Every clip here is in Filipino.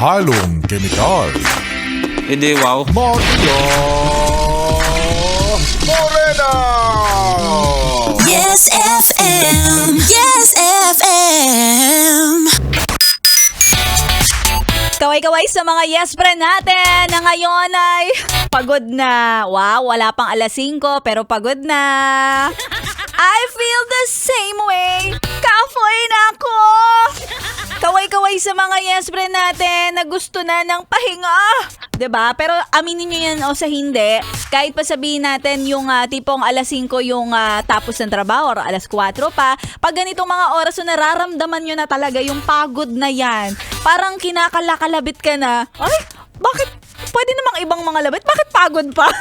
halong kemikal. Hindi, wow. Maria Morena! Yes FM. Yes FM. Kaway-kaway sa mga yes friend natin na ngayon ay pagod na. Wow, wala pang alas 5 pero pagod na. I feel the same way. Kafoy na ako. Kaway-kaway sa mga yes friend natin na gusto na ng pahinga. 'Di ba? Pero aminin niyo yan o sa hindi, kahit pa sabihin natin yung tipong alas 5 yung tapos ng trabaho or alas 4 pa, pag ganitong mga oras so nararamdaman niyo na talaga yung pagod na yan. Parang kinakalakalabit ka na. Ay, bakit? Pwede namang ibang mga labit. Bakit pagod pa?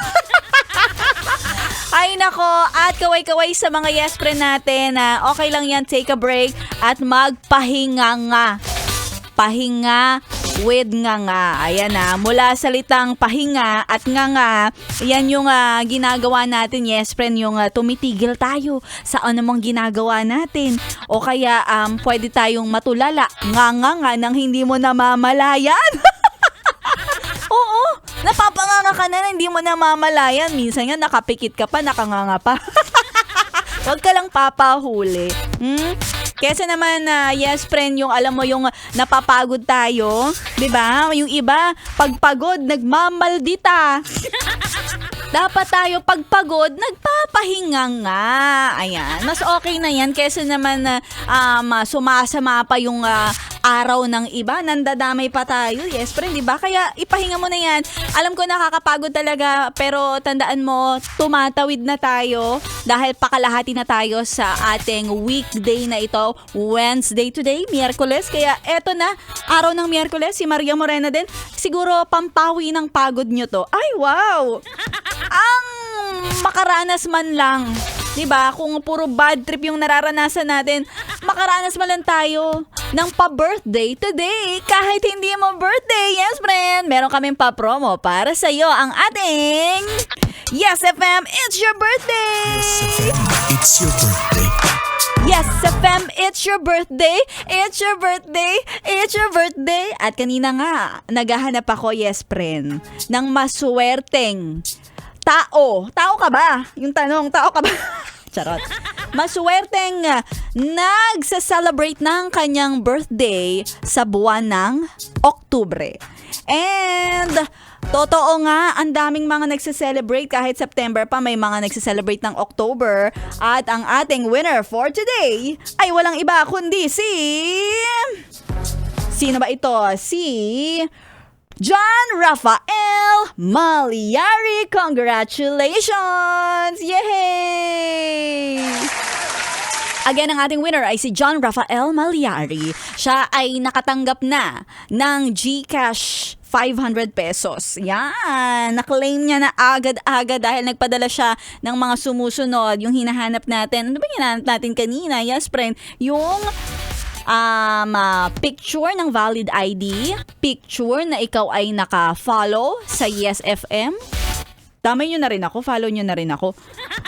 Ay nako, at kaway-kaway sa mga yes friend natin na okay lang yan, take a break at magpahinga nga. Pahinga with nga. Ayan na, mula salitang pahinga at nga, yan yung ginagawa natin, yes friend, yung tumitigil tayo sa anumang ginagawa natin. O kaya pwede tayong matulala, nga nang hindi mo namamalayan. Oo, napapanganga ka na hindi mo namamalayan. Minsan nga nakapikit ka pa, nakanganga pa. Huwag ka lang papahuli. Kesa naman yes friend, yung alam mo yung napapagod tayo, 'di ba? Yung iba pagpagod nagmamaldita. Dapat tayo pagpagod nagpapahinga nga. Ayan, mas okay na yan kesa naman sumasama pa yung araw ng iba, nandadamay pa tayo. Yes friend, 'di ba? Kaya ipahinga mo na yan. Alam ko nakakapagod talaga, pero tandaan mo, tumatawid na tayo dahil pakalahati na tayo sa ating weekday na ito. Wednesday today, Miyerkules. Kaya eto na, araw ng Miyerkules, si Maria Morena din. Siguro pampawi ng pagod nyo to. Ay, wow! Ang makaranas man lang. 'Di ba? Kung puro bad trip yung nararanasan natin, makaranas man lang tayo ng pa-birthday today. Kahit hindi mo birthday, yes friend, meron kaming pa-promo para sa iyo, ang ating Yes FM, it's your birthday! It's your birthday. Yes FM, it's your birthday! It's your birthday! It's your birthday! At kanina nga, naghahanap ako, yes friend, ng maswerteng tao. Tao ka ba? Yung tanong, tao ka ba? Charot. Maswerteng nagsa-celebrate ng kanyang birthday sa buwan ng Oktubre. And totoo nga, ang daming mga nagsa-celebrate. Kahit September pa, may mga nagsa-celebrate ng October. At ang ating winner for today ay walang iba kundi si... Sino ba ito? Si... John Rafael Malyari. Congratulations! Yay! Again, ang ating winner ay si John Rafael Malyari. Siya ay nakatanggap na ng GCash 500 pesos. Yan. Naklaim niya na agad-agad dahil nagpadala siya ng mga sumusunod. Yung hinahanap natin. Ano ba hinahanap natin kanina? Yes, friend. Yung... picture ng valid ID, picture na ikaw ay naka-follow sa Yes FM. Damay nyo na rin ako, follow nyo na rin ako.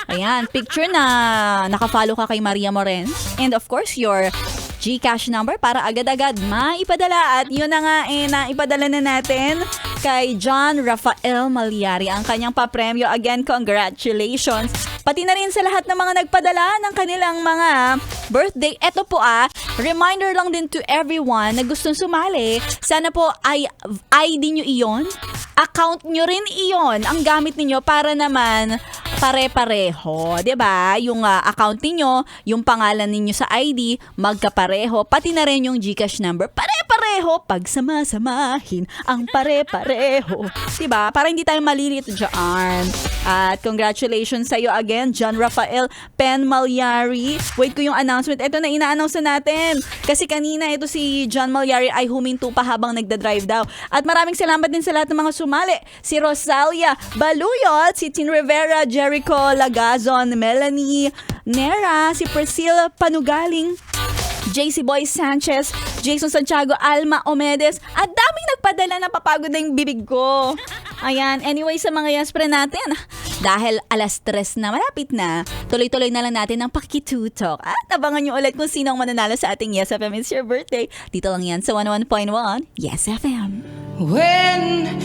Ayan, picture na naka-follow ka kay Maria Moren. And of course, your GCash number para agad-agad maipadala. At yun na nga, naipadala na natin kay John Rafael Malyari ang kanyang papremyo. Again, congratulations. Pati na rin sa lahat ng mga nagpadala ng kanilang mga birthday. Eto po reminder lang din to everyone na gustong sumali. Sana po ay ID nyo iyon, account nyo rin iyon ang gamit ninyo para naman pare-pareho. 'Di ba? Yung account niyo, yung pangalan ninyo sa ID, magkapareho. Pati na rin yung GCash number, pare-pareho. Pagsama-samahin ang pare-pareho. 'Di ba? Para hindi tayo malilito dyan. At congratulations sa iyo again, John Rafael Pen Malyari. Wait ko yung announcement. Ito na ina-announce na natin. Kasi kanina ito si John Malyari ay huminto pa habang nagda-drive daw. At maraming salamat din sa lahat ng mga sumali. Si Rosalia Baluyot, si Tin Rivera, Jericho Lagazon, Melanie Nera, si Priscilla Panugaling, JC Boy Sanchez, Jason Santiago, Alma Omedes, at daming nagpadala na papagod na yung bibig ko. Ayan, anyway sa mga yaspre natin, Dahil alas 3 na, malapit na, tuloy-tuloy na lang natin ang pakitutok. At abangan nyo ulit kung sino ang mananalo sa ating Yes FM It's Your Birthday. Dito lang yan sa 101.1 Yes FM. When